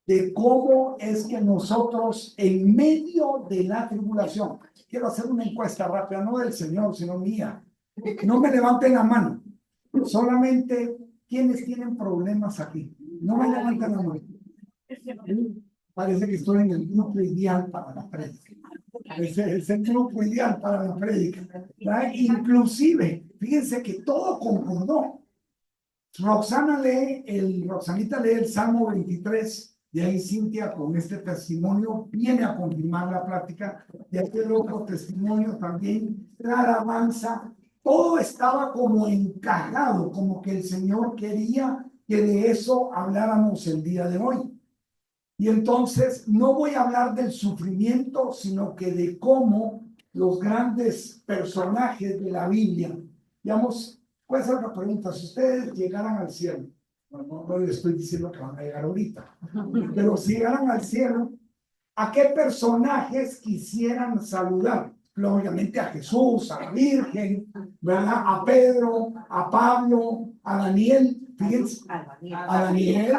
de cómo es que nosotros, en medio de la tribulación, quiero hacer una encuesta rápida, no del Señor, sino mía. No me levanten la mano, solamente quienes tienen problemas aquí. No me levanten la mano. Parece que estoy en el grupo ideal para la prédica. Es el grupo ideal para la prédica. ¿Verdad? Inclusive, fíjense que todo concordó. Roxanita lee el Salmo 23, y ahí Cintia con este testimonio viene a confirmar la plática, y aquel otro testimonio también, la alabanza, todo estaba como encajado, como que el Señor quería que de eso habláramos el día de hoy. Y entonces no voy a hablar del sufrimiento, sino que de cómo los grandes personajes de la Biblia, digamos, puede ser otra pregunta, si ustedes llegaran al cielo, bueno, no les estoy diciendo que van a llegar ahorita, pero si llegaran al cielo, ¿a qué personajes quisieran saludar? Obviamente a Jesús, a la Virgen, ¿verdad? A Pedro, a Pablo, a Daniel, fíjense, a Daniel,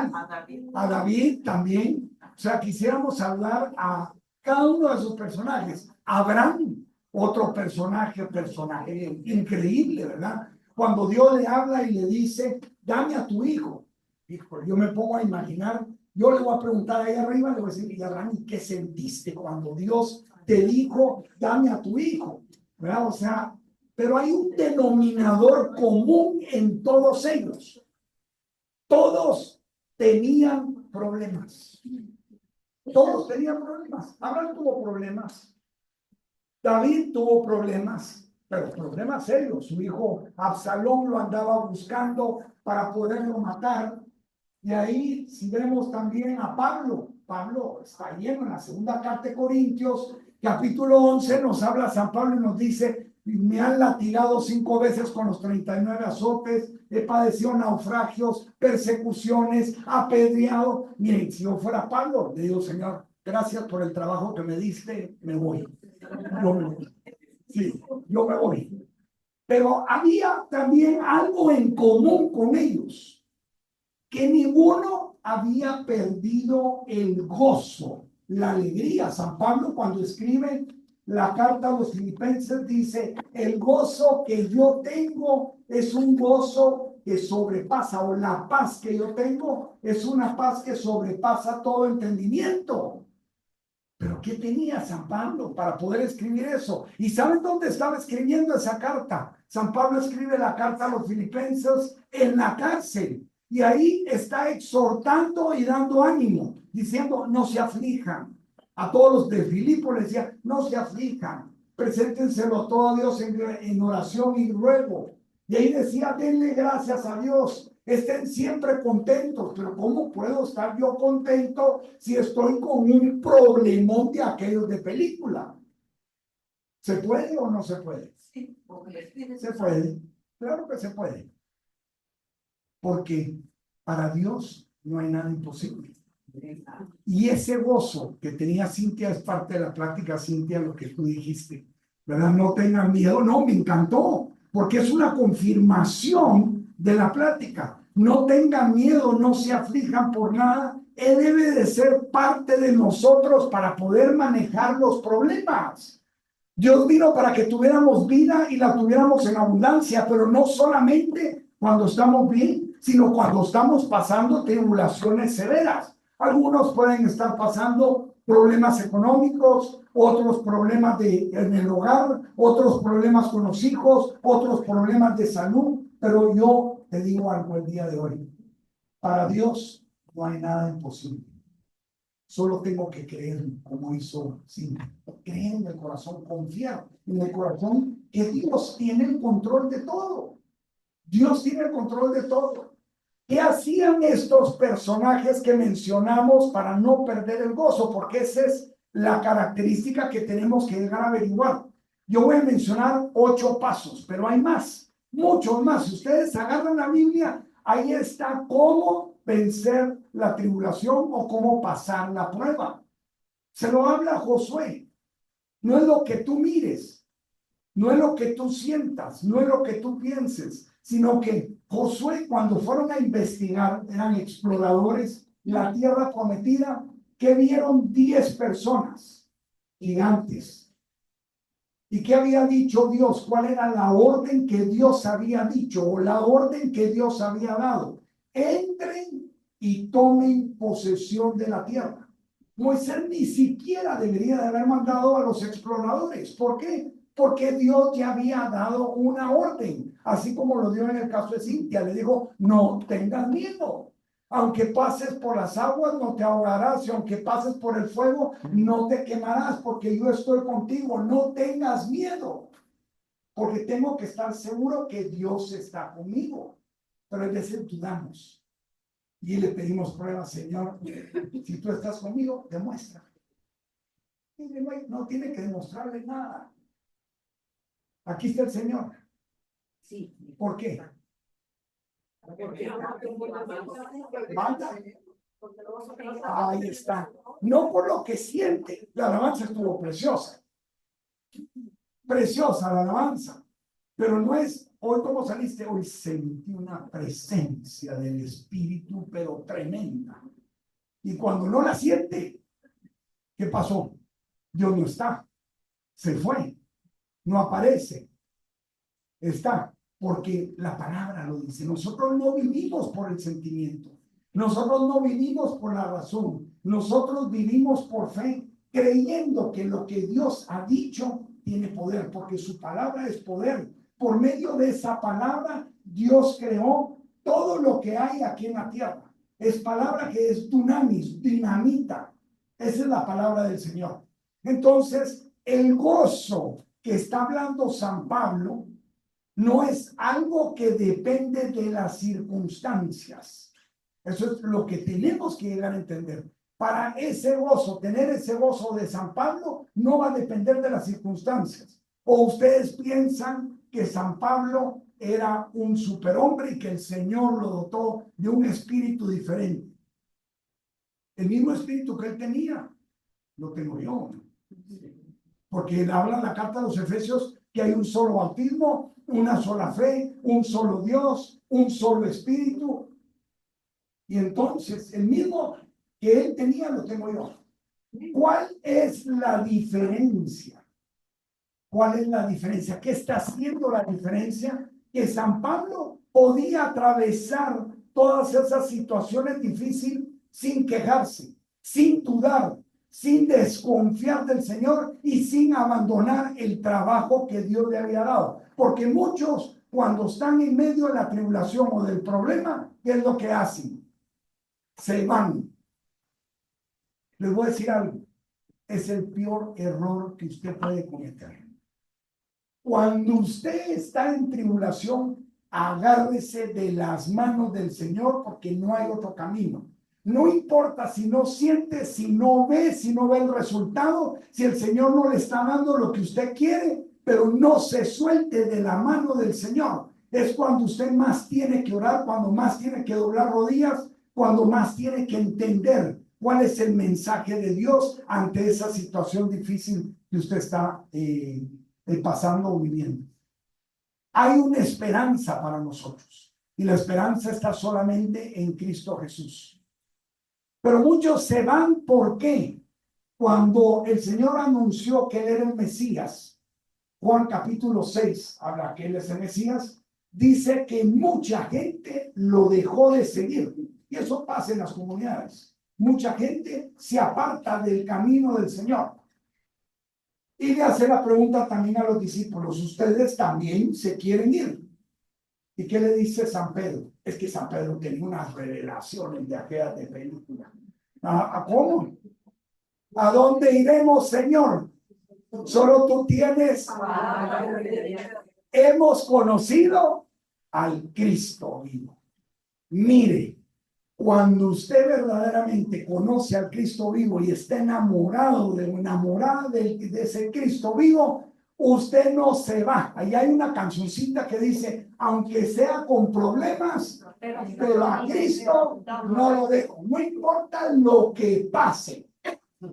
a David también. O sea, quisiéramos saludar a cada uno de esos personajes. Abraham, otro personaje increíble, ¿verdad? Cuando Dios le habla y le dice, dame a tu hijo. Hijo, yo me pongo a imaginar, yo le voy a preguntar ahí arriba, le voy a decir, y Abraham, ¿qué sentiste cuando Dios te dijo, dame a tu hijo? ¿Verdad? O sea, pero hay un denominador común en todos ellos. Todos tenían problemas. Todos tenían problemas. Abraham tuvo problemas. David tuvo problemas, pero problemas serios. Su hijo Absalón lo andaba buscando para poderlo matar. Y ahí, si vemos también a Pablo, Pablo está lleno en la segunda carta de Corintios, capítulo 11, nos habla San Pablo y nos dice, me han latigado 5 veces con los 39 azotes, he padecido naufragios, persecuciones, apedreado. Miren, si yo fuera Pablo, le digo, Señor, gracias por el trabajo que me diste, me voy. Yo me voy. Sí, yo me voy. Pero había también algo en común con ellos, que ninguno había perdido el gozo, la alegría. San Pablo, cuando escribe la carta a los filipenses, dice, el gozo que yo tengo es un gozo que sobrepasa, o la paz que yo tengo es una paz que sobrepasa todo entendimiento. Pero ¿qué tenía San Pablo para poder escribir eso? ¿Y saben dónde estaba escribiendo esa carta? San Pablo escribe la carta a los filipenses en la cárcel. Y ahí está exhortando y dando ánimo, diciendo, no se aflijan. A todos los de Filipo les decía, no se aflijan, preséntenselo todo a Dios en oración y ruego. Y ahí decía, denle gracias a Dios, estén siempre contentos. Pero ¿cómo puedo estar yo contento si estoy con un problemón de aquellos de película? ¿Se puede o no se puede? Sí, se puede, claro que se puede. Porque para Dios no hay nada imposible. Y ese gozo que tenía Cintia es parte de la plática, Cintia, lo que tú dijiste, ¿verdad? No tengan miedo, no, me encantó, porque es una confirmación de la plática. No tengan miedo, no se aflijan por nada. Él debe de ser parte de nosotros para poder manejar los problemas. Dios vino para que tuviéramos vida y la tuviéramos en abundancia, pero no solamente cuando estamos bien, sino cuando estamos pasando tribulaciones severas. Algunos pueden estar pasando problemas económicos, otros problemas en el hogar, otros problemas con los hijos, otros problemas de salud, pero yo te digo algo el día de hoy. Para Dios no hay nada imposible. Solo tengo que creer, como hizo Cintia. Creer en el corazón, confiar en el corazón que Dios tiene el control de todo. Dios tiene el control de todo. ¿Qué hacían estos personajes que mencionamos para no perder el gozo? Porque esa es la característica que tenemos que llegar a averiguar. Yo voy a mencionar 8 pasos, pero hay más, muchos más. Si ustedes agarran la Biblia, ahí está cómo vencer la tribulación o cómo pasar la prueba. Se lo habla Josué. No es lo que tú mires, no es lo que tú sientas, no es lo que tú pienses, sino que Josué, cuando fueron a investigar, eran exploradores, la tierra prometida, que vieron 10 personas, gigantes. ¿Y qué había dicho Dios? ¿Cuál era la orden que Dios había dicho o la orden que Dios había dado? Entren y tomen posesión de la tierra. Moisés ni siquiera debería de haber mandado a los exploradores. ¿Por qué? Porque Dios ya había dado una orden, así como lo dio en el caso de Cintia. Le dijo, no tengas miedo. Aunque pases por las aguas, no te ahogarás. Y aunque pases por el fuego, no te quemarás, porque yo estoy contigo. No tengas miedo, porque tengo que estar seguro que Dios está conmigo. Pero a veces dudamos. Y le pedimos pruebas, Señor. Si tú estás conmigo, demuestra. Y no tiene que demostrarle nada. Aquí está el Señor. Sí. ¿Por qué? ¿Manda? Ahí está. No por lo que siente. La alabanza estuvo preciosa. Preciosa la alabanza. Pero no es, hoy como saliste, hoy sentí una presencia del Espíritu, pero tremenda. Y cuando no la siente, ¿qué pasó? Dios no está. Se fue. No aparece. Está. Porque la palabra lo dice. Nosotros no vivimos por el sentimiento. Nosotros no vivimos por la razón. Nosotros vivimos por fe, creyendo que lo que Dios ha dicho tiene poder, porque su palabra es poder. Por medio de esa palabra, Dios creó todo lo que hay aquí en la tierra. Es palabra que es dunamis, dinamita. Esa es la palabra del Señor. Entonces, el gozo que está hablando San Pablo no es algo que depende de las circunstancias. Eso es lo que tenemos que llegar a entender. Para ese gozo, tener ese gozo de San Pablo, no va a depender de las circunstancias. ¿O ustedes piensan que San Pablo era un superhombre y que el Señor lo dotó de un espíritu diferente? El mismo espíritu que él tenía, lo tengo yo. Porque habla en la carta de los Efesios que hay un solo bautismo, una sola fe, un solo Dios, un solo espíritu. Y entonces, el mismo que él tenía, lo tengo yo. ¿Cuál es la diferencia? ¿Cuál es la diferencia? ¿Qué está haciendo la diferencia? Que San Pablo podía atravesar todas esas situaciones difíciles sin quejarse, sin dudar, sin desconfiar del Señor y sin abandonar el trabajo que Dios le había dado. Porque muchos, cuando están en medio de la tribulación o del problema, ¿qué es lo que hacen? Se van. Les voy a decir algo. Es el peor error que usted puede cometer. Cuando usted está en tribulación, agárrese de las manos del Señor porque no hay otro camino. No importa si no siente, si no ve el resultado, si el Señor no le está dando lo que usted quiere, pero no se suelte de la mano del Señor. Es cuando usted más tiene que orar, cuando más tiene que doblar rodillas, cuando más tiene que entender cuál es el mensaje de Dios ante esa situación difícil que usted está pasando o viviendo. Hay una esperanza para nosotros y la esperanza está solamente en Cristo Jesús. Pero muchos se van, ¿por qué? Cuando el Señor anunció que Él era el Mesías, Juan capítulo 6 habla que Él es el Mesías, dice que mucha gente lo dejó de seguir. Y eso pasa en las comunidades. Mucha gente se aparta del camino del Señor. Y le hace la pregunta también a los discípulos, ¿ustedes también se quieren ir? ¿Y qué le dice San Pedro? Es que San Pedro tenía unas revelaciones de aquellas de película. ¿A cómo? ¿A dónde iremos, Señor? Solo tú tienes. Hemos conocido al Cristo vivo. Mire, cuando usted verdaderamente conoce al Cristo vivo y está enamorado de ese Cristo vivo, usted no se va. Ahí hay una cancioncita que dice, aunque sea con problemas, pero a Cristo no lo dejo. No importa lo que pase.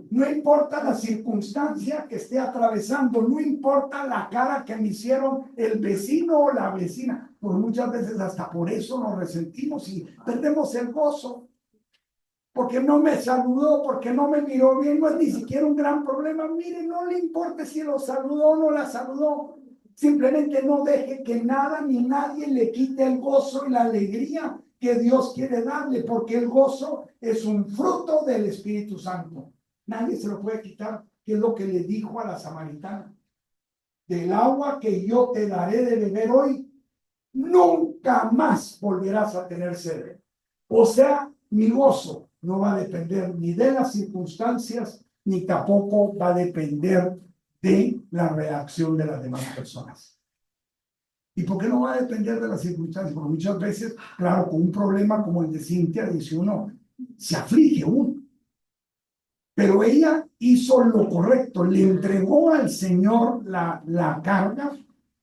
No importa la circunstancia que esté atravesando, no importa la cara que me hicieron el vecino o la vecina, pues muchas veces hasta por eso nos resentimos y perdemos el gozo. porque no me saludó, porque no me miró bien, no es ni siquiera un gran problema. Mire, no le importa si lo saludó o no la saludó. Simplemente no deje que nada ni nadie le quite el gozo y la alegría que Dios quiere darle, porque el gozo es un fruto del Espíritu Santo. Nadie se lo puede quitar, que es lo que le dijo a la samaritana. Del agua que yo te daré de beber hoy, nunca más volverás a tener sed. O sea, mi gozo no va a depender ni de las circunstancias, ni tampoco va a depender de la reacción de las demás personas. ¿Y por qué no va a depender de las circunstancias? Porque muchas veces, claro, con un problema como el de Cintia, dice uno, se aflige uno. Pero ella hizo lo correcto, le entregó al Señor la carga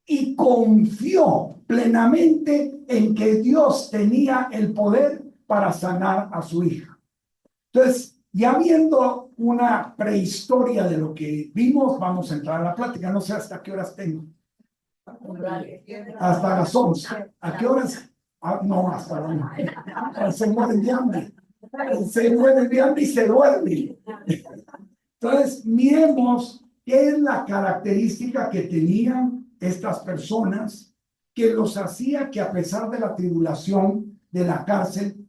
y confió plenamente en que Dios tenía el poder para sanar a su hija. Entonces, ya viendo una prehistoria de lo que vimos, vamos a entrar a la plática. No sé hasta qué horas tengo. Hasta las 11. ¿A qué horas? Ah, no, hasta las 1. Se muere de hambre. Se muere de hambre y se duerme. Entonces, miremos qué es la característica que tenían estas personas que los hacía que a pesar de la tribulación, de la cárcel,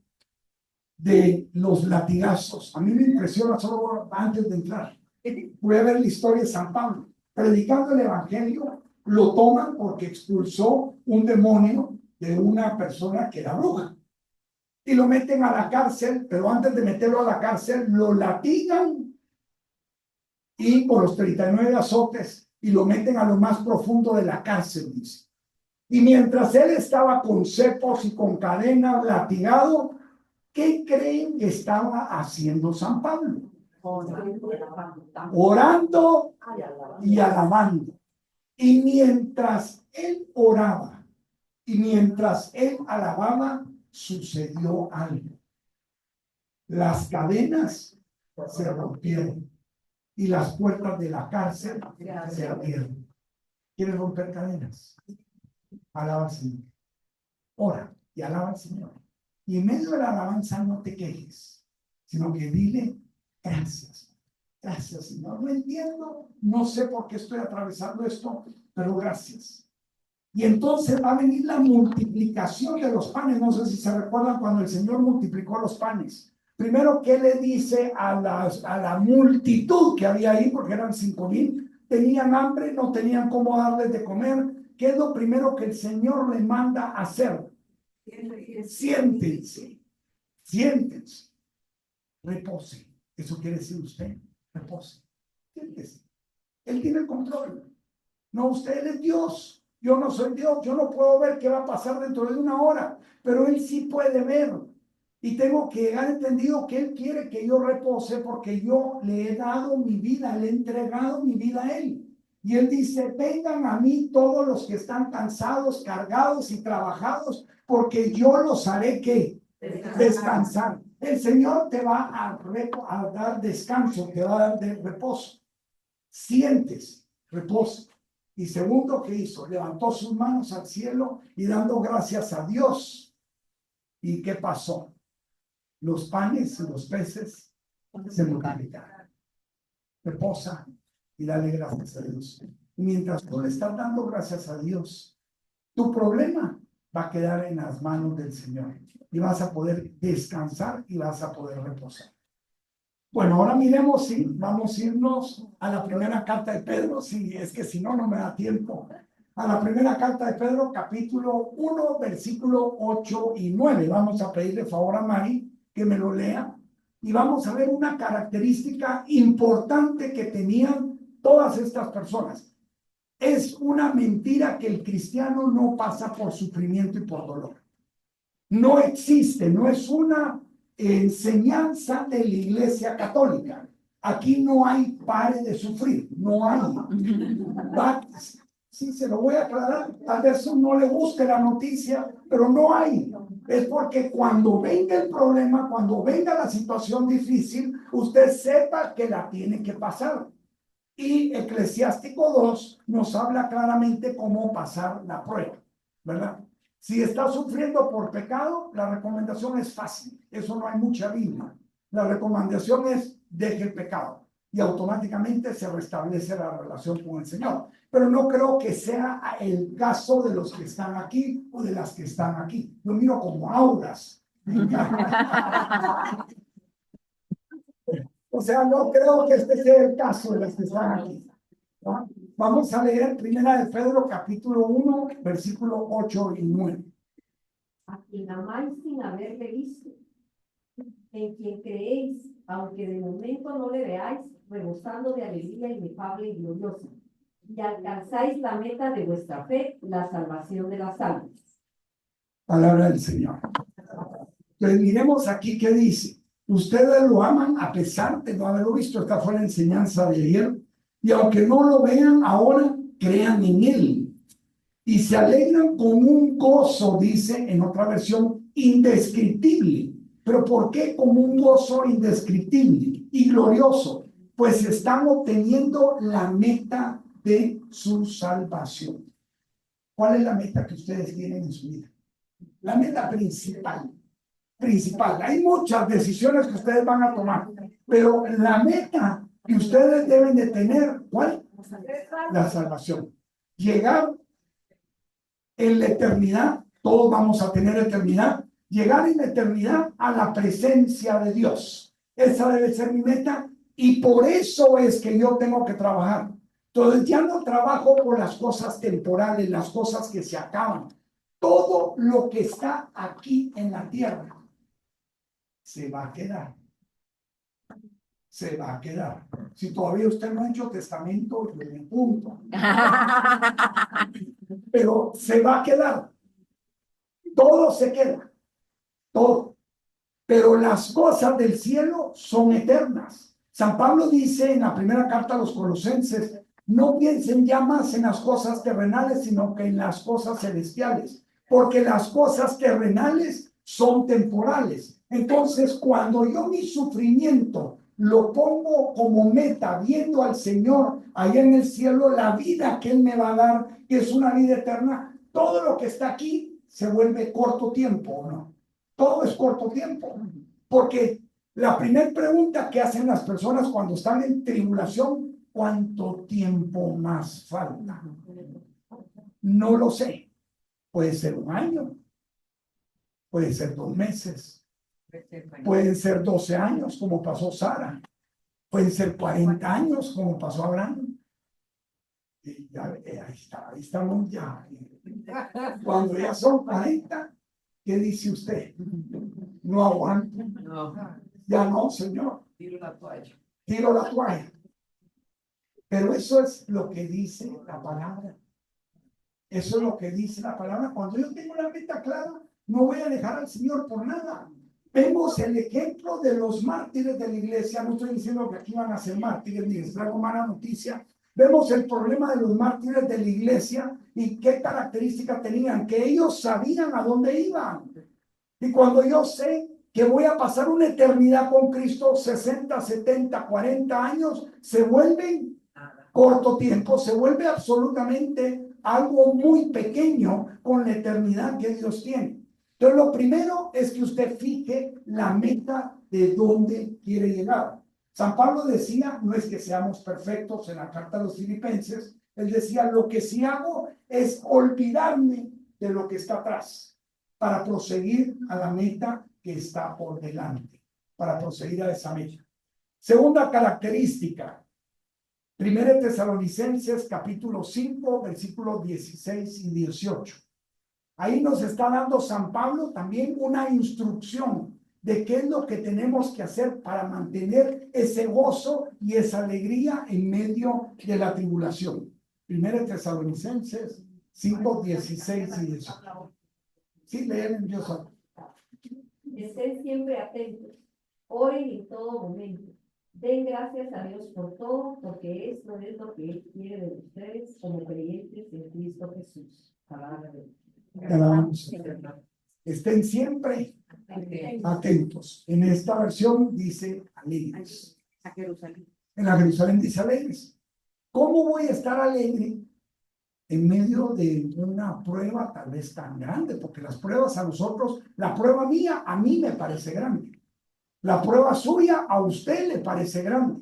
de los latigazos, a mí me impresiona solo antes de entrar. Voy a ver la historia de San Pablo. Predicando el Evangelio, lo toman porque expulsó un demonio de una persona que era bruja. Y lo meten a la cárcel, pero antes de meterlo a la cárcel, lo latigan y por los 39 azotes y lo meten a lo más profundo de la cárcel, dice. Y mientras él estaba con cepos y con cadenas, latigado, ¿qué creen que estaba haciendo San Pablo? Orando y alabando. Y mientras él oraba y mientras él alababa, sucedió algo. Las cadenas se rompieron y las puertas de la cárcel se abrieron. ¿Quieres romper cadenas? Alaba al Señor. Ora y alaba al Señor. Y en medio de la alabanza no te quejes, sino que dile gracias. Gracias, Señor. No entiendo, no sé por qué estoy atravesando esto, pero gracias. Y entonces va a venir la multiplicación de los panes. No sé si se recuerdan cuando el Señor multiplicó los panes. Primero, ¿qué le dice a la multitud que había ahí? Porque eran 5,000. Tenían hambre, no tenían cómo darles de comer. ¿Qué es lo primero que el Señor le manda a hacer? Siéntense, siéntense, repose. Eso quiere decir usted, repose, siéntese. Él tiene el control. No, usted es Dios. Yo no soy Dios. Yo no puedo ver qué va a pasar dentro de una hora, pero Él sí puede ver. Y tengo que llegar entendido que Él quiere que yo repose porque yo le he dado mi vida, le he entregado mi vida a Él. Y Él dice, vengan a mí todos los que están cansados, cargados y trabajados, porque yo los haré que descansar. El Señor te va a dar descanso, te va a dar de reposo. Sientes reposo. Y segundo, ¿qué hizo? Levantó sus manos al cielo y dando gracias a Dios. ¿Y qué pasó? Los panes y los peces se multiplicaron. Reposa y dale gracias a Dios. Y mientras tú le estás dando gracias a Dios, tu problema va a quedar en las manos del Señor. Y vas a poder descansar y vas a poder reposar. Bueno, ahora miremos si vamos a irnos a la primera carta de Pedro, si es que si no, no me da tiempo. A la primera carta de Pedro, capítulo 1, versículo 8 y 9. Vamos a pedirle favor a Mari que me lo lea. Y vamos a ver una característica importante que tenían todas estas personas. Es una mentira que el cristiano no pasa por sufrimiento y por dolor. No existe, no es una enseñanza de la Iglesia Católica. Aquí no hay pare de sufrir, no hay. Sí, se lo voy a aclarar. Tal vez no le guste la noticia, pero no hay. Es porque cuando venga el problema, cuando venga la situación difícil, usted sepa que la tiene que pasar. Y Eclesiástico 2 nos habla claramente cómo pasar la prueba, ¿verdad? Si está sufriendo por pecado, la recomendación es fácil. Eso no hay mucha Biblia, La recomendación es deje el pecado y automáticamente se restablece la relación con el Señor. Pero no creo que sea el caso de los que están aquí o de las que están aquí. Lo miro como auras. O sea, no creo que este sea el caso de las que están aquí, ¿no? Vamos a leer Primera de Pedro, capítulo 1, versículo 8 y 9. A quien amáis sin haberle visto, en quien creéis, aunque de momento no le veáis, rebosando de alegría inefable y gloriosa, y alcanzáis la meta de vuestra fe, la salvación de las almas. Palabra del Señor. Entonces, miremos aquí qué dice. Ustedes lo aman a pesar de no haberlo visto. Esta fue la enseñanza de ayer. Y aunque no lo vean ahora, crean en Él. Y se alegran con un gozo, dice en otra versión, indescriptible. ¿Pero por qué como un gozo indescriptible y glorioso? Pues están obteniendo la meta de su salvación. ¿Cuál es la meta que ustedes tienen en su vida? La meta principal. Hay muchas decisiones que ustedes van a tomar, pero la meta que ustedes deben de tener, ¿cuál? La salvación. Llegar en la eternidad, todos vamos a tener eternidad, llegar en la eternidad a la presencia de Dios. Esa debe ser mi meta y por eso es que yo tengo que trabajar. Entonces ya no trabajo por las cosas temporales, las cosas que se acaban. Todo lo que está aquí en la tierra se va a quedar. Se va a quedar. Si todavía usted no ha hecho testamento, yo le punto. Pero se va a quedar. Todo se queda. Todo. Pero las cosas del cielo son eternas. San Pablo dice en la primera carta a los Colosenses, no piensen ya más en las cosas terrenales, sino que en las cosas celestiales. Porque las cosas terrenales son temporales. Entonces, cuando yo mi sufrimiento lo pongo como meta, viendo al Señor allá en el cielo, la vida que Él me va a dar, que es una vida eterna, todo lo que está aquí se vuelve corto tiempo, ¿o no? Todo es corto tiempo. Porque la primera pregunta que hacen las personas cuando están en tribulación, ¿cuánto tiempo más falta? No lo sé. Puede ser un año, puede ser 2 meses, pueden ser 12 años, como pasó Sara, pueden ser 40 años, como pasó Abraham. Y ya, ahí estamos ya. Cuando ya son 40, ¿qué dice usted? No aguanto. Ya no, Señor. Tiro la toalla. Tiro la toalla. Pero eso es lo que dice la palabra. Eso es lo que dice la palabra. Cuando yo tengo la meta clara, no voy a dejar al Señor por nada. Vemos el ejemplo de los mártires de la iglesia. No estoy diciendo que aquí van a ser mártires ni les traigo mala noticia. Vemos el problema de los mártires de la iglesia y qué características tenían, que ellos sabían a dónde iban. Y cuando yo sé que voy a pasar una eternidad con Cristo, 60, 70, 40 años, se vuelven corto tiempo, se vuelve absolutamente algo muy pequeño con la eternidad que Dios tiene. Entonces, lo primero es que usted fije la meta de dónde quiere llegar. San Pablo decía, no es que seamos perfectos en la carta a los Filipenses, él decía, lo que sí hago es olvidarme de lo que está atrás para proseguir a la meta que está por delante, para proseguir a esa meta. Segunda característica, 1 Tesalonicenses capítulo 5, versículos 16 y 18. Ahí nos está dando San Pablo también una instrucción de qué es lo que tenemos que hacer para mantener ese gozo y esa alegría en medio de la tribulación. 1 Tesalonicenses 5, 16 y 18. Sí, leen en Dios. Estén siempre atentos, oren en todo momento. Den gracias a Dios por todo, porque esto es lo que Él quiere de ustedes como creyentes en Cristo Jesús. Palabra de Dios. Estén siempre atentos. En esta versión dice alegres. En la Jerusalén dice alegres. ¿Cómo voy a estar alegre en medio de una prueba tal vez tan grande? Porque las pruebas a nosotros, la prueba mía, a mí me parece grande. La prueba suya a usted le parece grande,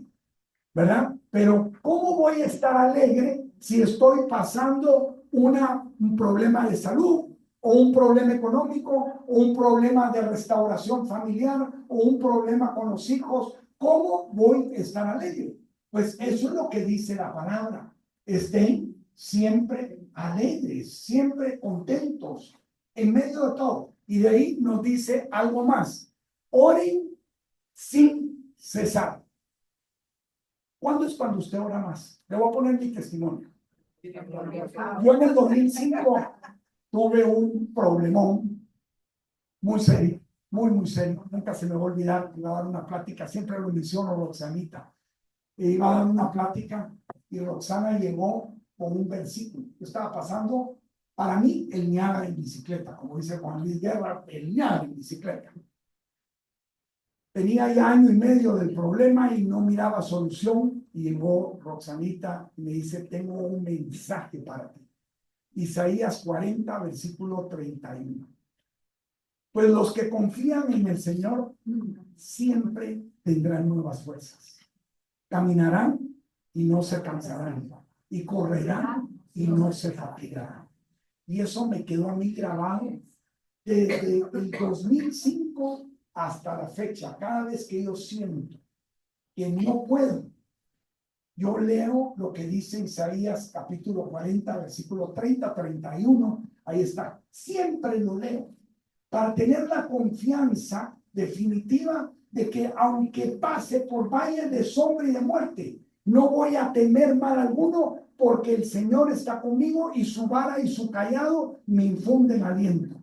¿verdad? Pero ¿cómo voy a estar alegre si estoy pasando un problema de salud, o un problema económico, o un problema de restauración familiar, o un problema con los hijos? ¿Cómo voy a estar alegre? Pues eso es lo que dice la palabra. Estén siempre alegres, siempre contentos, en medio de todo. Y de ahí nos dice algo más. Oren sin cesar. ¿Cuándo es cuando usted ora más? Le voy a poner mi testimonio. Yo en el 2005 tuve un problemón muy serio, muy serio. Nunca se me va a olvidar. Iba a dar una plática, siempre lo menciono, Roxanita. Iba a dar una plática y Roxana llegó con un versículo. Yo estaba pasando, para mí, el Niágara en bicicleta, como dice Juan Luis Guerra, el Niágara en bicicleta. Tenía ya año y medio del problema y no miraba solución. Y llegó Roxanita y me dice, tengo un mensaje para ti. Isaías 40, versículo 31. Pues los que confían en el Señor siempre tendrán nuevas fuerzas. Caminarán y no se cansarán. Y correrán y no se fatigarán. Y eso me quedó a mí grabado desde el 2005 hasta la fecha. Cada vez que yo siento que no puedo, yo leo lo que dice Isaías capítulo 40, versículo 30, 31. Ahí está. Siempre lo leo para tener la confianza definitiva de que aunque pase por valle de sombra y de muerte, no voy a temer mal alguno, porque el Señor está conmigo y su vara y su cayado me infunden aliento.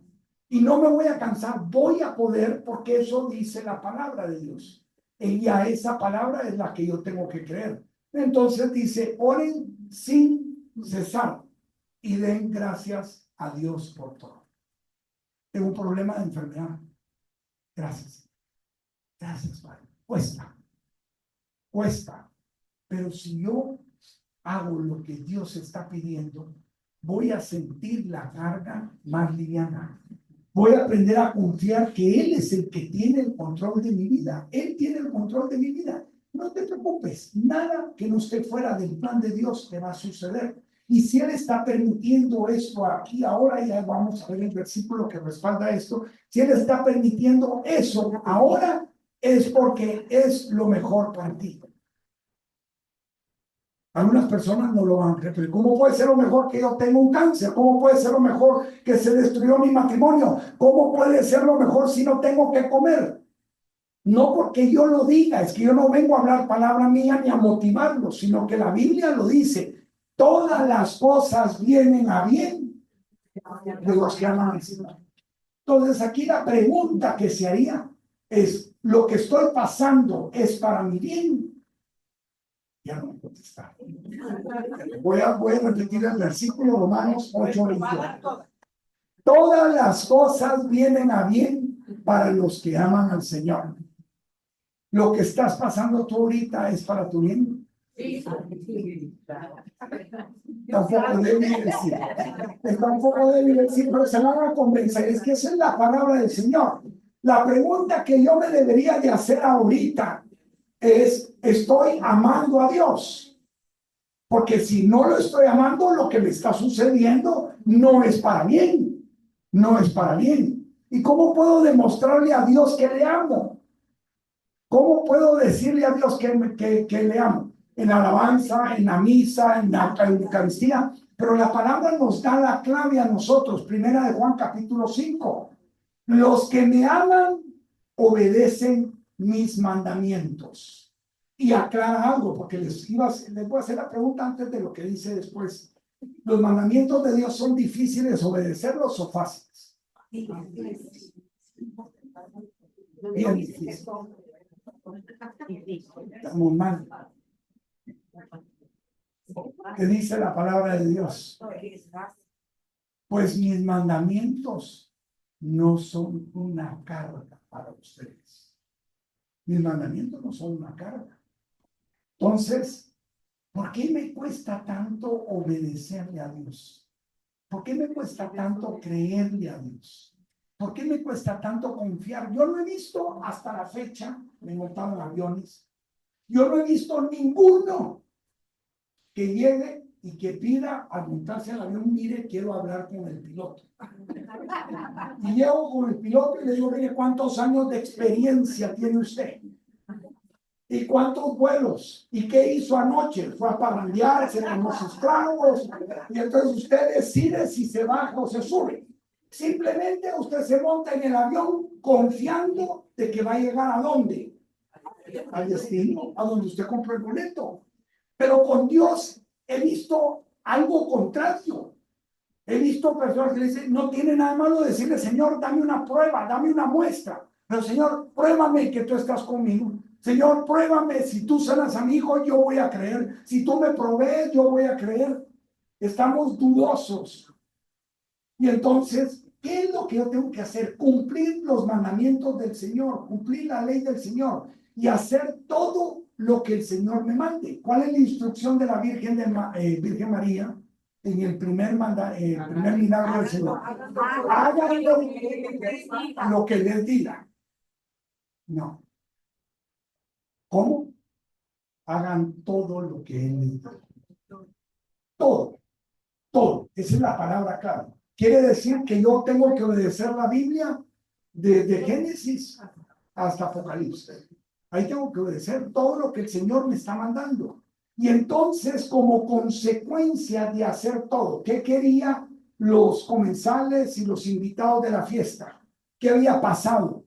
Y no me voy a cansar, voy a poder, porque eso dice la palabra de Dios. Y a esa palabra es la que yo tengo que creer. Entonces dice, oren sin cesar y den gracias a Dios por todo. Tengo un problema de enfermedad. Gracias. Gracias, Padre. Cuesta. Pero si yo hago lo que Dios está pidiendo, voy a sentir la carga más liviana. Voy a aprender a confiar que Él es el que tiene el control de mi vida. Él tiene el control de mi vida. No te preocupes, nada que no esté fuera del plan de Dios te va a suceder. Y si Él está permitiendo esto aquí, ahora, ya vamos a ver el versículo que respalda esto, si Él está permitiendo eso ahora, es porque es lo mejor para ti. Algunas personas no lo van a creer. ¿Cómo puede ser lo mejor que yo tengo un cáncer? ¿Cómo puede ser lo mejor que se destruyó mi matrimonio? ¿Cómo puede ser lo mejor si no tengo que comer? No porque yo lo diga, es que yo no vengo a hablar palabra mía ni a motivarlo, sino que la Biblia lo dice. Todas las cosas vienen a bien de los que aman al Señor. Entonces aquí la pregunta que se haría es, ¿lo que estoy pasando es para mi bien? Ya no me contestaron. Voy a repetir el versículo Romanos 8:28. Todas las cosas vienen a bien para los que aman al Señor. Lo que estás pasando tú ahorita es para tu bien. Está un poco débil decir. Está un poco débil decir, pero se van a convencer. Es que esa es la palabra del Señor. La pregunta que yo me debería de hacer ahorita es, ¿estoy amando a Dios? Porque si no lo estoy amando, lo que me está sucediendo no es para bien. No es para bien. ¿Y cómo puedo demostrarle a Dios que le amo? ¿Cómo puedo decirle a Dios que le amo? En alabanza, en la misa, en la Eucaristía. Pero la palabra nos da la clave a nosotros. Primera de Juan capítulo 5. Los que me aman obedecen mis mandamientos. Y aclara algo, porque les voy a hacer la pregunta antes de lo que dice después. ¿Los mandamientos de Dios son difíciles obedecerlos o fáciles? Bien difícil. Estamos mal. ¿Qué dice la palabra de Dios? Pues mis mandamientos no son una carga para ustedes. Mis mandamientos no son una carga. Entonces, ¿por qué me cuesta tanto obedecerle a Dios? ¿Por qué me cuesta tanto creerle a Dios? ¿Por qué me cuesta tanto confiar? Yo no he visto hasta la fecha me he montado en aviones. Yo no he visto ninguno que llegue y que pida al montarse al avión, mire, quiero hablar con el piloto. Y llego con el piloto y le digo, mire, ¿cuántos años de experiencia tiene usted? ¿Y cuántos vuelos? ¿Y qué hizo anoche? Fue a parrandearse con los esclavos. Y entonces usted decide si se baja o se sube. Simplemente usted se monta en el avión confiando de que va a llegar ¿a dónde? Al destino, a donde usted compró el boleto. Pero con Dios he visto algo contrario. He visto personas que le dicen, no tiene nada malo decirle, Señor, dame una prueba, dame una muestra. Pero Señor, pruébame que tú estás conmigo. Señor, pruébame, si tú sanas a mi hijo, yo voy a creer. Si tú me provees, yo voy a creer. Estamos dudosos. Y entonces, ¿qué es lo que yo tengo que hacer? Cumplir los mandamientos del Señor, cumplir la ley del Señor y hacer todo lo que el Señor me mande. ¿Cuál es la instrucción de la Virgen María en el primer milagro del Señor? Hagan lo que les diga. No. ¿Cómo? Hagan todo lo que Él les diga. Todo. Todo. Esa es la palabra clave. Quiere decir que yo tengo que obedecer la Biblia desde Génesis hasta Apocalipsis. Ahí tengo que obedecer todo lo que el Señor me está mandando. Y entonces, como consecuencia de hacer todo, ¿qué querían los comensales y los invitados de la fiesta? ¿Qué había pasado?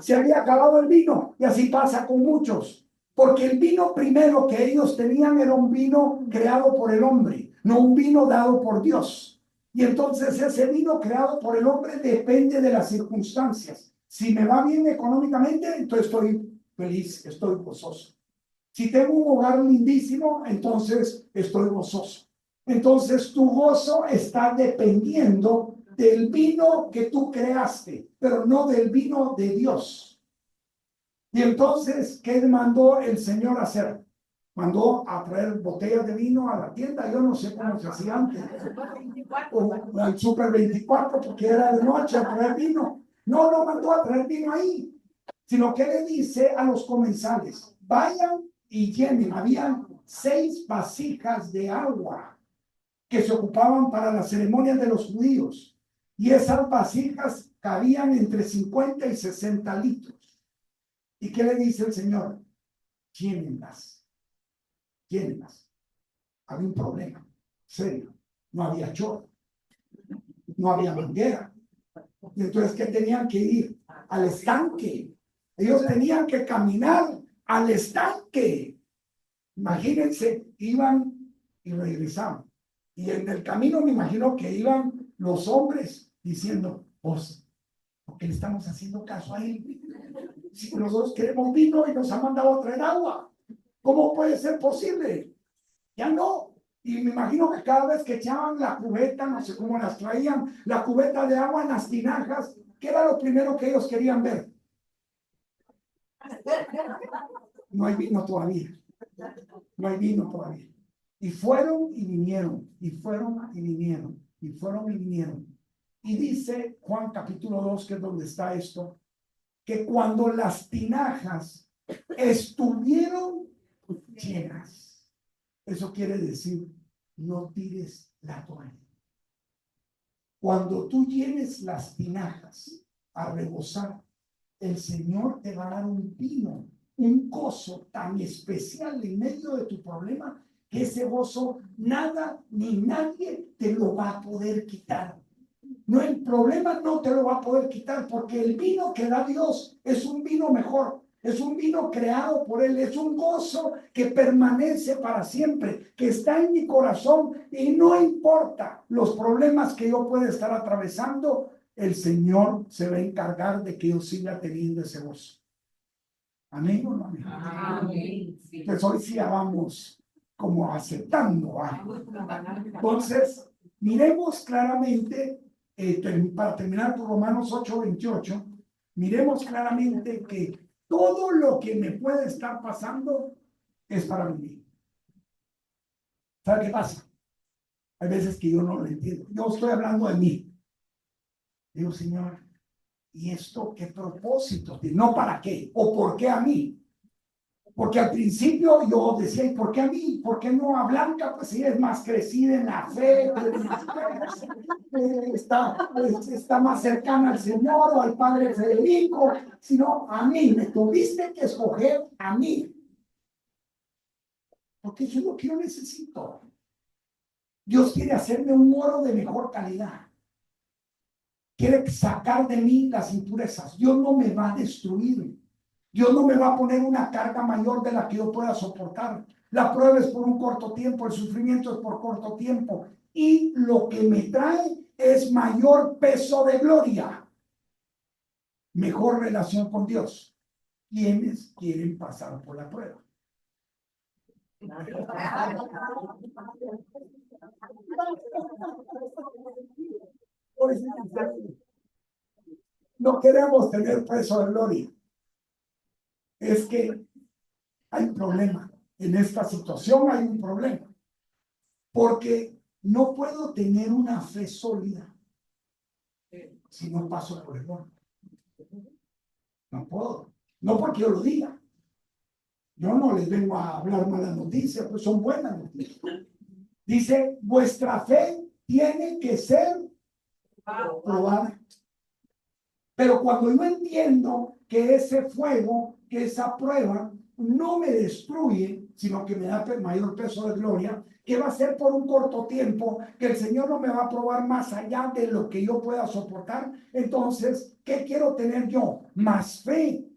Se había acabado el vino, y así pasa con muchos. Porque el vino primero que ellos tenían era un vino creado por el hombre, no un vino dado por Dios. Y entonces ese vino creado por el hombre depende de las circunstancias. Si me va bien económicamente, entonces estoy feliz, estoy gozoso. Si tengo un hogar lindísimo, entonces estoy gozoso. Entonces tu gozo está dependiendo del vino que tú creaste, pero no del vino de Dios. Y entonces, ¿qué mandó el Señor a hacer? Mandó a traer botellas de vino a la tienda. Yo no sé cómo se hacía antes. O al Super 24, porque era de noche a traer vino. No, no mandó a traer vino ahí, sino que le dice a los comensales, vayan y llenen. Habían 6 vasijas de agua que se ocupaban para las ceremonias de los judíos. Y esas vasijas cabían entre 50 y 60 litros. ¿Y qué le dice el Señor? Llénenlas, llénenlas. Había un problema serio. No había chorro, no había manguera. Y entonces, ¿qué tenían que ir? Al estanque. Ellos tenían que caminar al estanque. Imagínense, iban y regresaban. Y en el camino me imagino que iban los hombres diciendo, pues, ¿por qué le estamos haciendo caso a él? Si nosotros queremos vino y nos ha mandado a traer agua, ¿cómo puede ser posible? Ya no. Y me imagino que cada vez que echaban la cubeta, no sé cómo las traían, la cubeta de agua en las tinajas, ¿qué era lo primero que ellos querían ver? No hay vino todavía. No hay vino todavía. Y fueron y vinieron, y fueron y vinieron, y fueron y vinieron. Y dice Juan capítulo 2, que es donde está esto, que cuando las tinajas estuvieron llenas, eso quiere decir, no tires la toalla. Cuando tú llenes las tinajas a rebosar, el Señor te va a dar un vino, un gozo tan especial en medio de tu problema, que ese gozo nada ni nadie te lo va a poder quitar. No, el problema no te lo va a poder quitar, porque el vino que da Dios es un vino mejor, es un vino creado por Él, es un gozo que permanece para siempre, que está en mi corazón, y no importa los problemas que yo pueda estar atravesando, el Señor se va a encargar de que yo siga teniendo ese gozo. ¿Amén o no amén? Amén. Entonces hoy sí ya vamos como aceptando algo. Entonces, miremos claramente, para terminar por Romanos 8:28, miremos claramente que todo lo que me puede estar pasando es para mí. ¿Sabe qué pasa? Hay veces que yo no lo entiendo. Yo estoy hablando de mí. Digo, Señor, ¿y esto qué propósito tiene? No para qué, o por qué a mí. Porque al principio yo decía, ¿y por qué a mí? ¿Por qué no a Blanca? Pues ella es más crecida en la fe, está más cercana al Señor o al Padre Federico, sino a mí. Me tuviste que escoger a mí. Porque eso es lo que yo necesito. Dios quiere hacerme un oro de mejor calidad. Quiere sacar de mí las impurezas. Dios no me va a destruir. Dios no me va a poner una carga mayor de la que yo pueda soportar. La prueba es por un corto tiempo, el sufrimiento es por corto tiempo. Y lo que me trae es mayor peso de gloria, mejor relación con Dios. ¿Quiénes quieren pasar por la prueba? Por eso, no queremos tener peso de gloria. Es que hay un problema. En esta situación hay un problema. Porque no puedo tener una fe sólida si no paso por el horno. No puedo. No porque yo lo diga. Yo no les vengo a hablar malas noticias, pues son buenas noticias. Dice, vuestra fe tiene que ser probada. Pero cuando yo entiendo que ese fuego, que esa prueba, no me destruye, sino que me da mayor peso de gloria, que va a ser por un corto tiempo, que el Señor no me va a probar más allá de lo que yo pueda soportar. Entonces, ¿qué quiero tener yo? Más fe,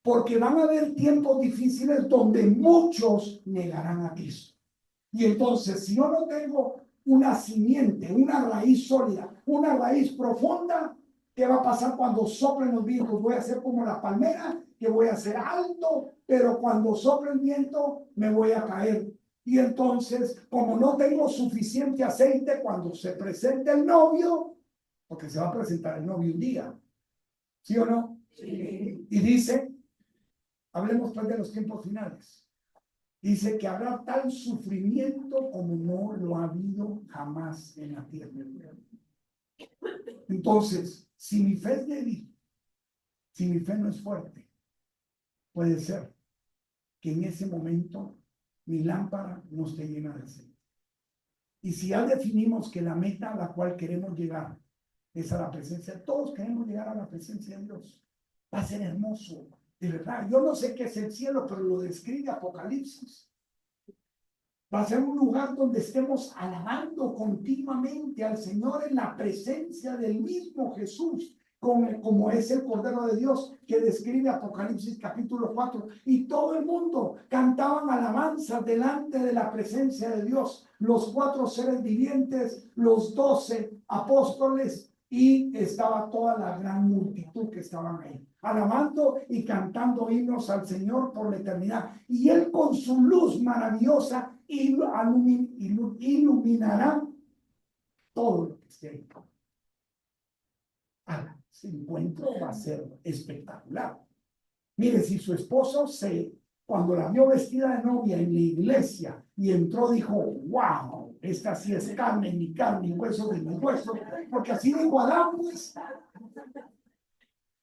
porque van a haber tiempos difíciles donde muchos negarán a Cristo. Y entonces, si yo no tengo una simiente, una raíz sólida, una raíz profunda, ¿qué va a pasar cuando soplen los vientos? Voy a ser como la palmera, que voy a ser alto, pero cuando sople el viento me voy a caer. Y entonces, como no tengo suficiente aceite, cuando se presente el novio, porque se va a presentar el novio un día, ¿sí o no? Sí. Y dice, hablemos pues de los tiempos finales. Dice que habrá tal sufrimiento como no lo ha habido jamás en la tierra. Entonces, si mi fe es débil, si mi fe no es fuerte, puede ser que en ese momento mi lámpara no esté llena de aceite. Y si ya definimos que la meta a la cual queremos llegar es a la presencia, todos queremos llegar a la presencia de Dios. Va a ser hermoso, de verdad. Yo no sé qué es el cielo, pero lo describe Apocalipsis. Va a ser un lugar donde estemos alabando continuamente al Señor en la presencia del mismo Jesús, como es el Cordero de Dios que describe Apocalipsis capítulo 4. Y todo el mundo cantaban alabanzas delante de la presencia de Dios. Los 4 seres vivientes, los 12 apóstoles y estaba toda la gran multitud que estaban ahí, alabando y cantando himnos al Señor por la eternidad. Y Él con su luz maravillosa iluminará todo lo que esté ahí. Ese encuentro va a ser espectacular. Mire, si su esposo cuando la vio vestida de novia en la iglesia y entró, dijo, wow, esta sí es carne, mi carne, y hueso de mi hueso, porque así dijo Adán, pues.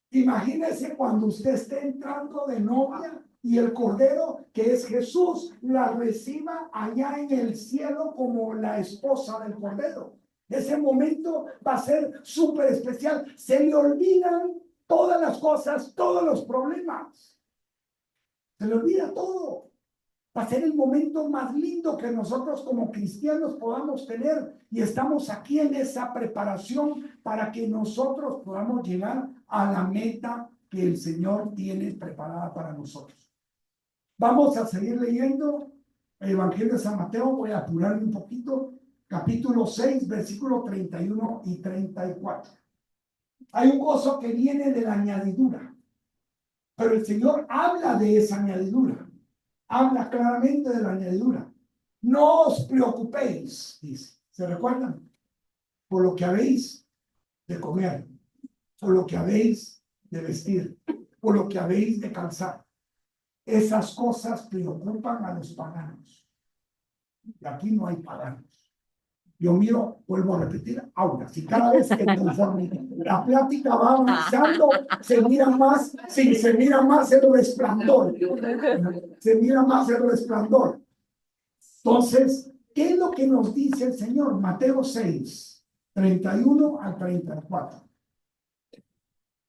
Imagínese cuando usted esté entrando de novia y el Cordero, que es Jesús, la reciba allá en el cielo como la esposa del Cordero. Ese momento va a ser súper especial. Se le olvidan todas las cosas, todos los problemas. Se le olvida todo. Va a ser el momento más lindo que nosotros como cristianos podamos tener. Y estamos aquí en esa preparación para que nosotros podamos llegar a la meta que el Señor tiene preparada para nosotros. Vamos a seguir leyendo el Evangelio de San Mateo. Voy a apurarme un poquito. Capítulo 6, versículos 31 y 34. Hay un gozo que viene de la añadidura. Pero el Señor habla de esa añadidura. Habla claramente de la añadidura. No os preocupéis, dice. ¿Se recuerdan? Por lo que habéis de comer, por lo que habéis de vestir, por lo que habéis de calzar. Esas cosas preocupan a los paganos. Y aquí no hay paganos. yo miro, vuelvo a repetir, aulas. Y cada vez que conforme la plática va avanzando, se mira más, sí, se mira más el resplandor. Se mira más el resplandor. Entonces, ¿qué es lo que nos dice el Señor? Mateo 6, 31 al 34.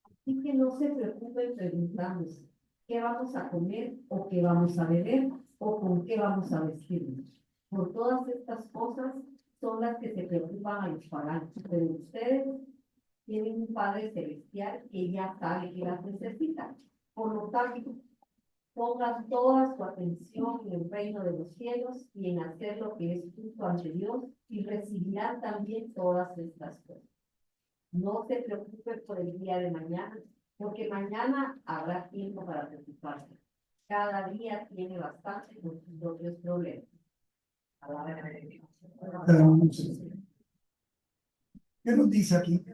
Así que no se preocupen preguntándose qué vamos a comer o qué vamos a beber o con qué vamos a vestirnos. Por todas estas cosas son las que se preocupan a los paganos, pero ustedes tienen un Padre Celestial que ya sabe que las necesitan. Por lo tanto, pongan toda su atención en el reino de los cielos y en hacer lo que es justo ante Dios y recibirán también todas estas cosas. No se preocupe por el día de mañana, porque mañana habrá tiempo para preocuparse. Cada día tiene bastante con sus propios problemas. Palabra de Dios. ¿Qué nos dice aquí?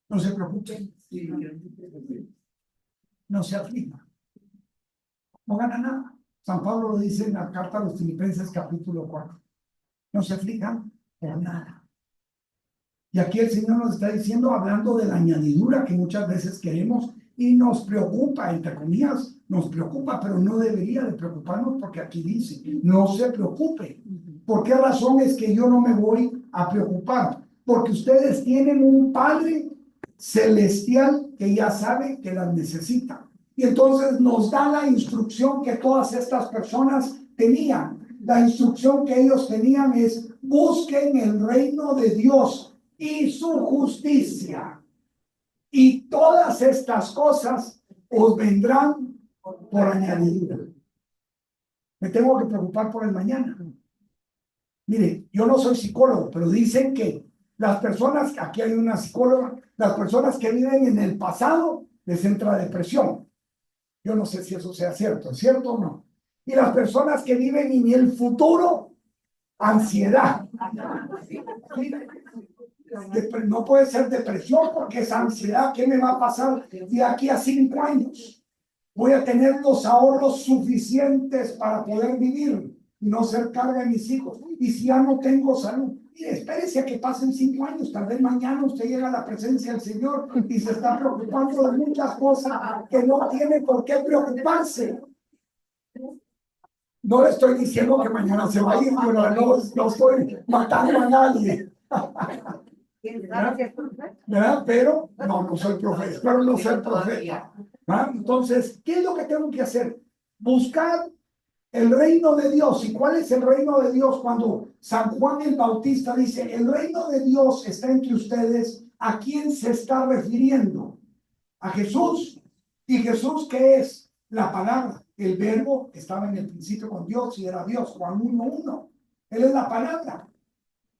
No se preocupen. No se aflijan. No gana nada. San Pablo lo dice en la carta a los Filipenses capítulo 4. No se aflijan por nada. Y aquí el Señor nos está diciendo, hablando de la añadidura que muchas veces queremos y nos preocupa, entre comillas, nos preocupa, pero no debería de preocuparnos porque aquí dice, no se preocupe. ¿Por qué razón es que yo no me voy a preocupar? Porque ustedes tienen un Padre celestial que ya sabe que las necesita. Y entonces nos da la instrucción que todas estas personas tenían. La instrucción que ellos tenían es, busquen el reino de Dios y su justicia, y todas estas cosas os vendrán por añadidura. Me tengo que preocupar por el mañana. Mire, yo no soy psicólogo, pero dicen que las personas, aquí hay una psicóloga, las personas que viven en el pasado les entra depresión. Yo no sé si eso sea cierto, ¿es cierto o no? Y las personas que viven en el futuro, ansiedad. No puede ser depresión porque es ansiedad. ¿Qué me va a pasar de aquí a 5 años? Voy a tener los ahorros suficientes para poder vivir y no ser carga de mis hijos. Y si ya no tengo salud, mire, espérese a que pasen 5 años. Tal vez mañana usted llega a la presencia del Señor y se está preocupando de muchas cosas que no tiene por qué preocuparse. No le estoy diciendo que mañana se va a ir, pero no estoy matando a nadie. ¿Verdad? Pero no soy profeta, espero no ser profeta. ¿Verdad? Entonces, ¿qué es lo que tengo que hacer? Buscar el reino de Dios. ¿Y cuál es el reino de Dios? Cuando San Juan el Bautista dice, el reino de Dios está entre ustedes, ¿a quién se está refiriendo? A Jesús. ¿Y Jesús qué es? La palabra. El verbo estaba en el principio con Dios y era Dios. Juan 1:1. Él es la palabra.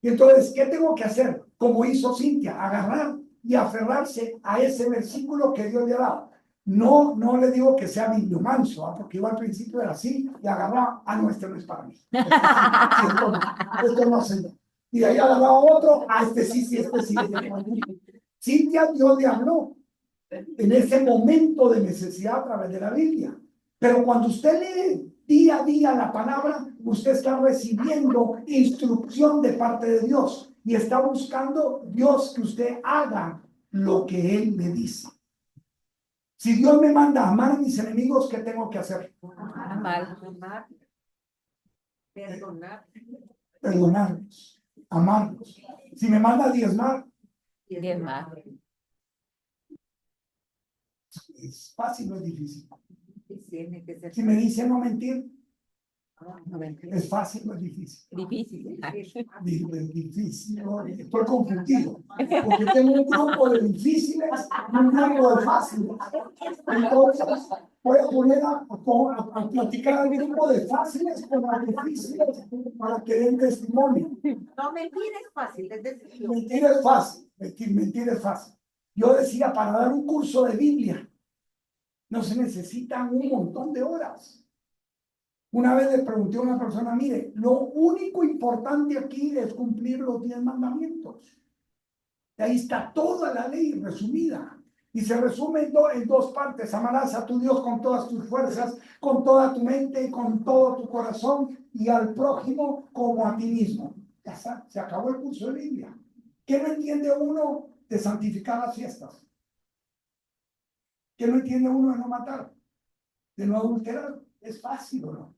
Y entonces, ¿qué tengo que hacer? Como hizo Cintia, agarrar y aferrarse a ese versículo que Dios le ha dado. No le digo que sea bibliomanso, ¿eh? Porque yo al principio era así y agarraba, este no es para mí. Esto no, señor. Y de ahí agarraba otro, este sí, este sí. Cintia, Dios le habló en ese momento de necesidad a través de la Biblia. Pero cuando usted lee día a día la palabra, usted está recibiendo instrucción de parte de Dios y está buscando Dios que usted haga lo que Él le dice. Si Dios me manda a amar a mis enemigos, ¿qué tengo que hacer? Amar. Perdonar. Perdonarlos, amarlos. Si me manda a diezmar, ¿es fácil o es difícil? Si me dice no mentir, ¿es fácil o es difícil? Difícil. Es difícil. Estoy confundido. Porque tengo un grupo de difíciles y un grupo de fáciles. Entonces, voy a poner a platicar al grupo de fáciles con los difíciles para que den testimonio. No, mentir es fácil, es decir, Mentir es fácil. Mentir es fácil. Yo decía, para dar un curso de Biblia, no se necesitan un montón de horas. Una vez le pregunté a una persona, mire, lo único importante aquí es cumplir los 10 mandamientos. Y ahí está toda la ley resumida. Y se resume en 2 partes. Amarás a tu Dios con todas tus fuerzas, con toda tu mente, con todo tu corazón y al prójimo como a ti mismo. Ya está, se acabó el curso de Biblia. ¿Qué no entiende uno de santificar las fiestas? ¿Qué no entiende uno de no matar? ¿De no adulterar? ¿Es fácil o no?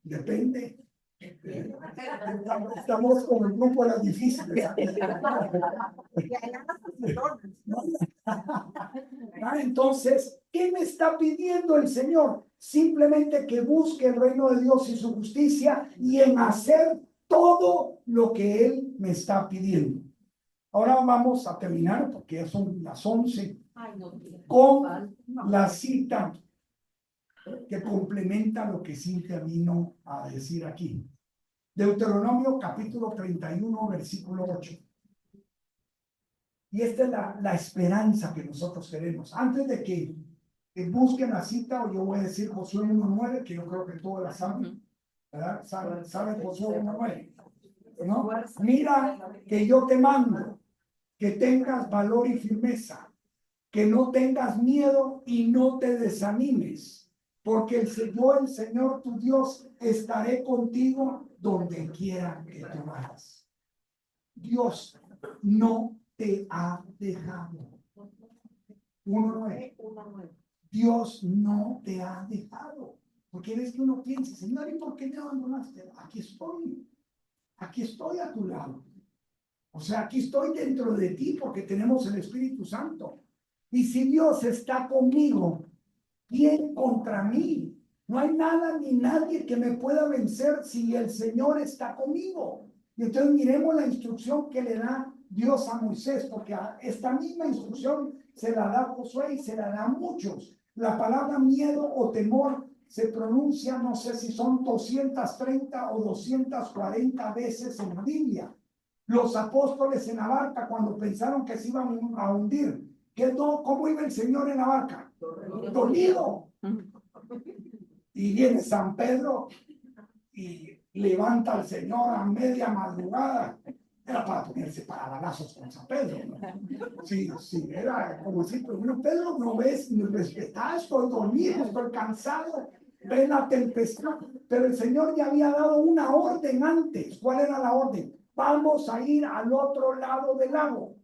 Depende. Estamos con el grupo de las difíciles. Entonces, ¿qué me está pidiendo el Señor? Simplemente que busque el reino de Dios y su justicia y en hacer todo lo que Él me está pidiendo. Ahora vamos a terminar, porque ya son las 11, con la cita que complementa lo que Cintia vino a decir aquí. Deuteronomio capítulo 31, versículo 8. Y esta es la esperanza que nosotros queremos. Antes de que busquen la cita, o yo voy a decir Josué 1:9, que yo creo que todos la saben, ¿verdad? ¿Saben Josué 1:9? ¿No? Mira que yo te mando que tengas valor y firmeza, que no tengas miedo y no te desanimes, porque el Señor tu Dios, estaré contigo donde quiera que tú vayas. Dios no te ha dejado. 1:9. Dios no te ha dejado. Porque es que uno piensa, Señor, ¿y por qué me abandonaste? Aquí estoy a tu lado. O sea, aquí estoy dentro de ti porque tenemos el Espíritu Santo. Y si Dios está conmigo, ¿quién contra mí? No hay nada ni nadie que me pueda vencer si el Señor está conmigo. Y entonces miremos la instrucción que le da Dios a Moisés, porque esta misma instrucción se la da a Josué y se la da a muchos. La palabra miedo o temor se pronuncia, no sé si son 230 o 240 veces en la Biblia. Los apóstoles en la barca, cuando pensaron que se iban a hundir, ¿cómo iba el Señor en la barca? Dormido. Y viene San Pedro y levanta al Señor a media madrugada. Era para ponerse para balazos con San Pedro, ¿no? Sí, era como decir, pero bueno, Pedro, no ves, me respetás, estoy dormido, estoy cansado, ven la tempestad. Pero el Señor ya había dado una orden antes. ¿Cuál era la orden? Vamos a ir al otro lado del lago.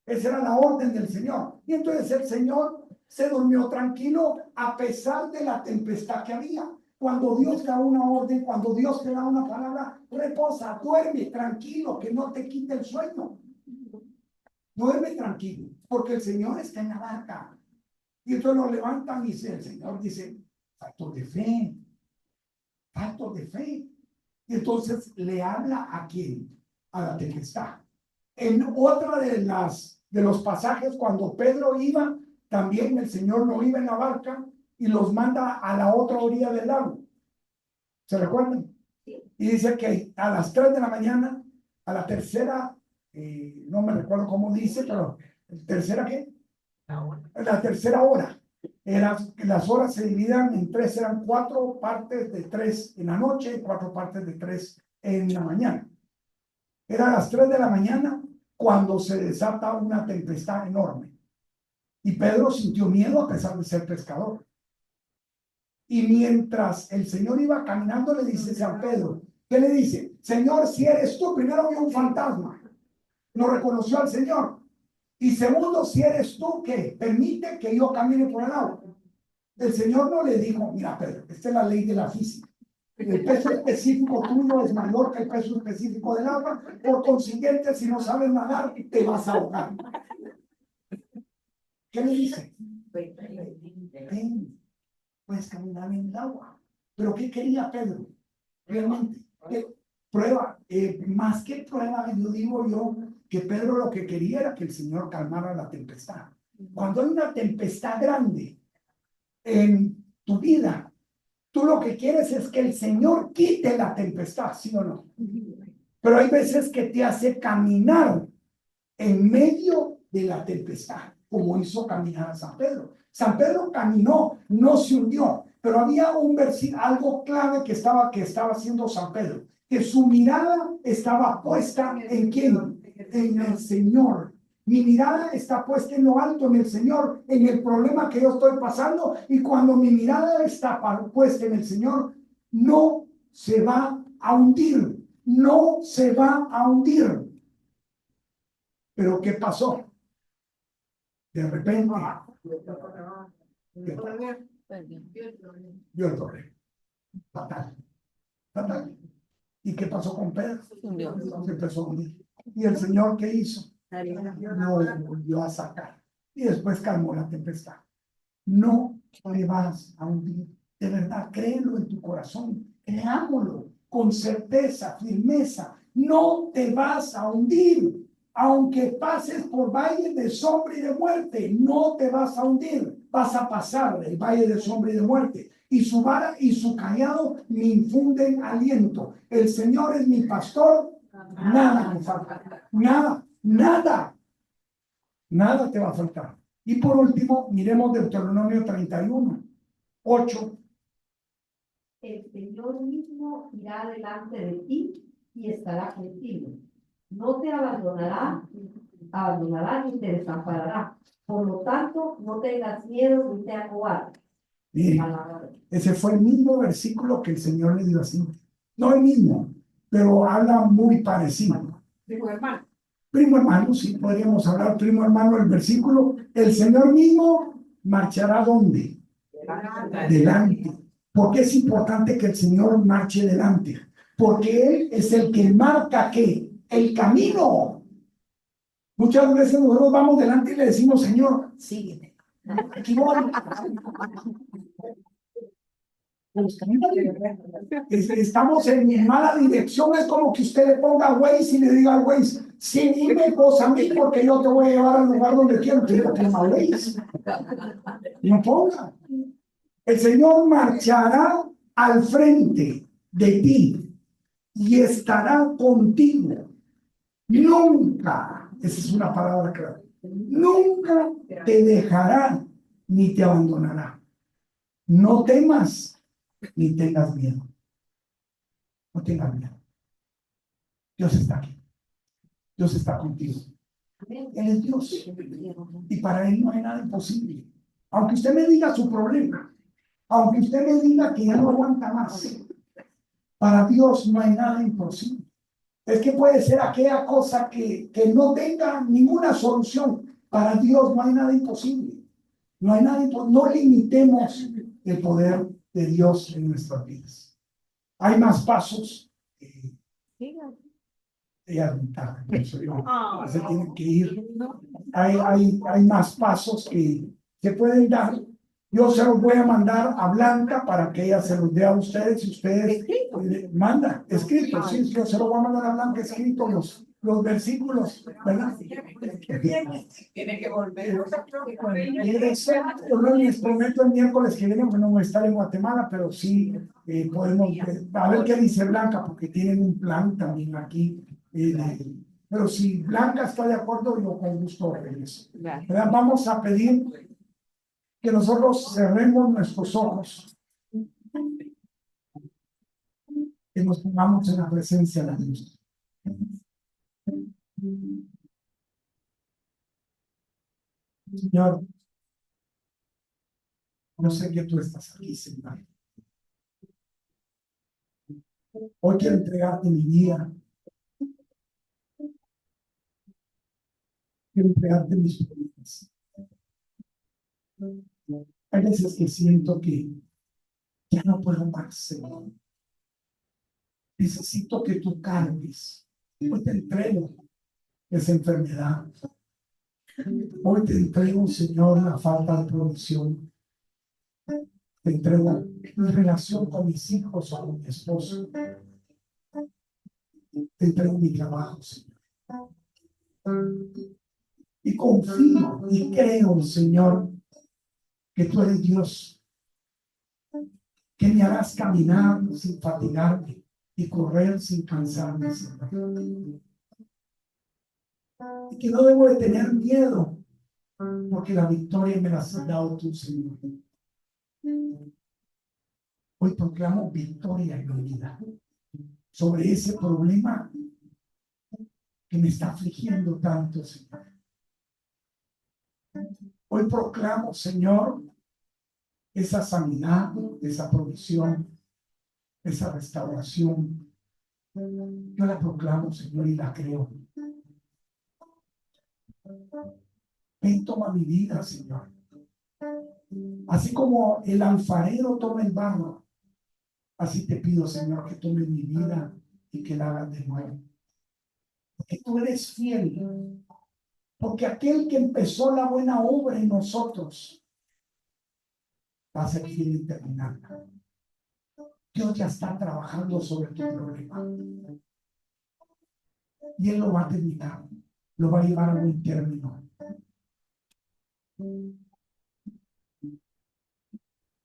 Esa era la orden del Señor. Y entonces el Señor se durmió tranquilo a pesar de la tempestad que había. Cuando Dios da una orden, cuando Dios te da una palabra, reposa, duerme tranquilo, que no te quite el sueño. Duerme tranquilo, porque el Señor está en la barca. Y entonces lo levantan y el Señor dice, falto de fe, falto de fe. Y entonces le habla ¿a quién? A la tempestad. En otra de los pasajes, cuando Pedro iba, también el Señor no iba en la barca y los manda a la otra orilla del lago. ¿Se recuerdan? Y dice que a las 3 de la mañana, a la tercera, no me recuerdo cómo dice, pero ¿tercera qué? La tercera hora. Las horas se dividían en 3, eran 4 partes de 3 en la noche y 4 partes de 3 en la mañana. Era a las 3 de la mañana cuando se desata una tempestad enorme. Y Pedro sintió miedo a pesar de ser pescador. Y mientras el Señor iba caminando, le dice San Pedro, ¿qué le dice? Señor, si eres tú, primero vio un fantasma, no reconoció al Señor. Y segundo, si eres tú, que permite que yo camine por el agua. El Señor no le dijo, mira Pedro, esta es la ley de la física. El peso específico tuyo es mayor que el peso específico del agua, por consiguiente, si no sabes nadar, te vas a ahogar. ¿Qué le dice? Ven, puedes caminar en el agua. ¿Pero qué quería Pedro? Realmente, prueba, más que prueba, yo digo que Pedro lo que quería era que el Señor calmara la tempestad. Cuando hay una tempestad grande en tu vida, tú lo que quieres es que el Señor quite la tempestad, ¿sí o no? Pero hay veces que te hace caminar en medio de la tempestad, como hizo caminar a San Pedro. San Pedro caminó, no se hundió, pero había un versículo, algo clave que estaba haciendo San Pedro, que su mirada estaba puesta ¿en quién? En el Señor. Mi mirada está puesta en lo alto, en el Señor, en el problema que yo estoy pasando, y cuando mi mirada está puesta en el Señor, no se va a hundir. no se va a hundir. Pero ¿qué pasó? De repente, vio el problema. Fatal, fatal. ¿Y qué pasó con Pedro? Se empezó a hundir. ¿Y el Señor qué hizo? Lo volvió a sacar. Y después calmó la tempestad. No te vas a hundir. De verdad, créelo en tu corazón. Creámoslo con certeza, firmeza. No te vas a hundir. Aunque pases por valle de sombra y de muerte, no te vas a hundir. Vas a pasar del valle de sombra y de muerte. Y su vara y su callado me infunden aliento. El Señor es mi pastor. Nada me falta. Nada, nada. Nada te va a faltar. Y por último, miremos Deuteronomio 31, 8. El Señor mismo irá delante de ti y estará contigo. No te abandonará ni te desamparará. Por lo tanto, no tengas miedo ni te acobardes. Ese fue el mismo versículo que el Señor le dio así. No el mismo, pero habla muy parecido. Primo hermano, sí, podríamos hablar, primo hermano, el versículo. El Señor mismo marchará ¿dónde? Delante. ¿Por qué es importante que el Señor marche delante? Porque Él es el que marca ¿qué? El camino. Muchas veces nosotros vamos delante y le decimos, Señor, sígueme. Aquí voy. Estamos en mala dirección. Es como que usted le ponga a Waze y le diga al Waze, sígueme vos a mí porque yo te voy a llevar al lugar donde quiero. Que no ponga Waze. No ponga. El Señor marchará al frente de ti y estará contigo. Nunca, esa es una palabra clave, nunca te dejará ni te abandonará. No temas ni tengas miedo. No tengas miedo. Dios está aquí. Dios está contigo. Él es Dios. Y para Él no hay nada imposible. Aunque usted me diga su problema, aunque usted me diga que ya no aguanta más, para Dios no hay nada imposible. Es que puede ser aquella cosa que no tenga ninguna solución. Para Dios no hay nada imposible. No hay nada imposible. No limitemos el poder de Dios en nuestras vidas. Hay más pasos. Ella se tienen que ir. Hay más pasos que se pueden dar. Yo se los voy a mandar a Blanca para que ella se los dé a ustedes. Si ustedes manda escrito, sí, yo se los voy a mandar a Blanca escrito los versículos, ¿verdad? Tiene que volver. Yo no les prometo el miércoles que viene, porque no voy a estar en Guatemala, pero sí podemos a ver qué dice Blanca, porque tienen un plan también aquí. Pero si Blanca está de acuerdo, yo con gusto regreso. Vamos a pedir que nosotros cerremos nuestros ojos, que nos pongamos en la presencia de Dios. Señor, yo sé que tú estás aquí, Señor. Hoy quiero entregarte mi vida. Quiero entregarte mis problemas. Hay veces que siento que ya no puedo más, Señor. Necesito que tú cargues. Hoy te entrego esa enfermedad. Hoy te entrego, Señor, la falta de provisión. Te entrego mi relación con mis hijos o con mi esposo. Te entrego mi trabajo, Señor. Y confío y creo, Señor, que tú eres Dios, que me harás caminar sin fatigarme y correr sin cansarme, Señor. Y que no debo de tener miedo, porque la victoria me la has dado tú, Señor. Hoy proclamo victoria en mi vida sobre ese problema que me está afligiendo tanto, Señor. Hoy proclamo, Señor, esa sanidad, esa provisión, esa restauración, Yo la proclamo, Señor, y la creo. Ven, toma mi vida, Señor. Así como el alfarero toma el barro, así te pido, Señor, que tome mi vida y que la hagas de nuevo. Porque tú eres fiel. Porque aquel que empezó la buena obra en nosotros va a ser fiel y terminarla. Dios ya está trabajando sobre tu problema. Y Él lo va a terminar. Lo va a llevar a buen término.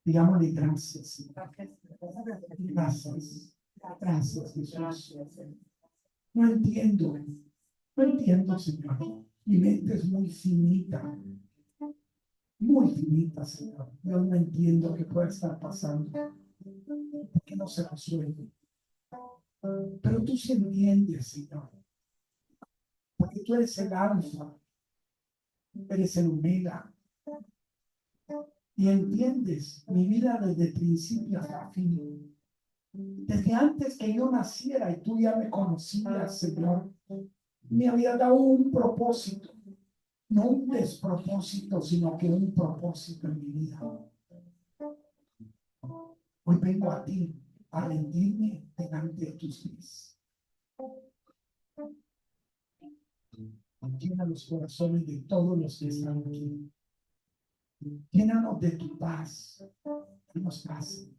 Digámosle gracias. Gracias. Gracias, Jesús. No entiendo. No entiendo, Señor. Mi mente es muy finita. Muy finita, Señor. Yo no entiendo qué puede estar pasando. ¿Por qué no se resuelve? Pero tú sí entiendes, Señor. Porque tú eres el alfa. Eres el omega. Y entiendes mi vida desde principio hasta fin. Desde antes que yo naciera y tú ya me conocías, Señor, me había dado un propósito, no un despropósito, sino que un propósito en mi vida. Hoy vengo a ti a rendirme delante de tus pies. Llena los corazones de todos los que están aquí. Llénanos de tu paz. Danos paz.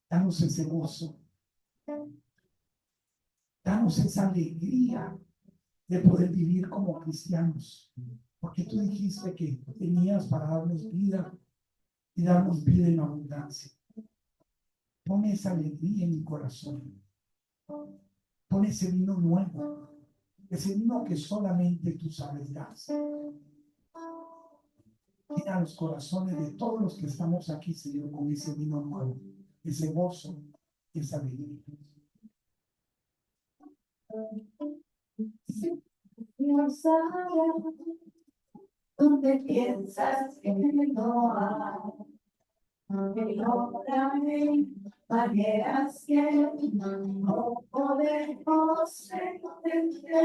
Danos ese gozo. Danos esa alegría de poder vivir como cristianos. Porque tú dijiste que tenías para darnos vida y darnos vida en abundancia. Pon esa alegría en mi corazón. Pon ese vino nuevo. Ese vino que solamente tú sabes dar. Llena los corazones de todos los que estamos aquí, Señor, con ese vino nuevo. Ese gozo, esa alegría. No sabes dónde piensas que no hay. Perdóname, parejas que no podemos entender.